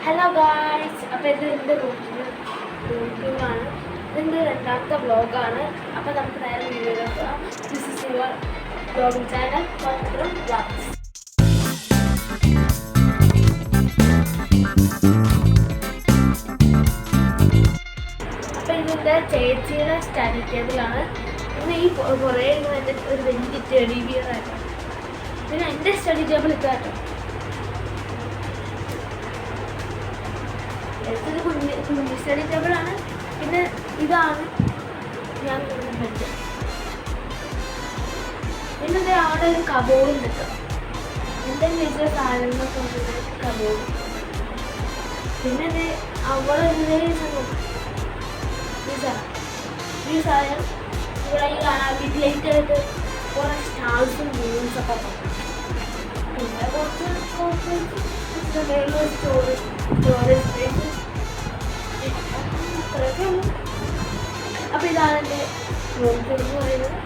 Hello guys, അപ്പോൾ ഇത് എൻ്റെ റൂട്ടിങ്ങാണ്. ഇതിൻ്റെ രണ്ടാമത്തെ വ്ളോഗാണ്. അപ്പോൾ നമുക്ക് നേരെ വീഡിയോയിലേക്ക്. This is your vlogging channel മാത്രം വ്ളോഗ്സ്. അപ്പോൾ ഇതിൻ്റെ ചേച്ചിയുടെ സ്റ്റഡി ടേബിളാണ്. പിന്നെ ഈ കുറേ എൻ്റെ ഒരു വലിയ ടെഡി ബിയറായിട്ടാണ്. പിന്നെ എൻ്റെ സ്റ്റഡി ടേബിൾ ഇതാട്ടോ. ഇത് കുഞ്ഞ് സ്റ്റഡി ടേബിളാണ്. പിന്നെ ഇതാണ് ഞാൻ ബെഡ്. പിന്നെ അവിടെ ഒരു കബോർഡും കിട്ടും. എൻ്റെ വീട്ടിലെ സാധനങ്ങളൊക്കെ കബോർഡ്. പിന്നെ അവിടെ ഈ സാധനം ഇവിടെ ഈ കാണാൻ വീട്ടിലേക്കായിട്ട് കുറേ സ്റ്റാൾസും റൂംസൊക്കെ. പിന്നെ കുറച്ച് സ്റ്റോറേജ് സ്പേസ്. അപ്പോൾ ഇതാണ് എൻ്റെ റൂം എന്ന് പറയുന്നത്.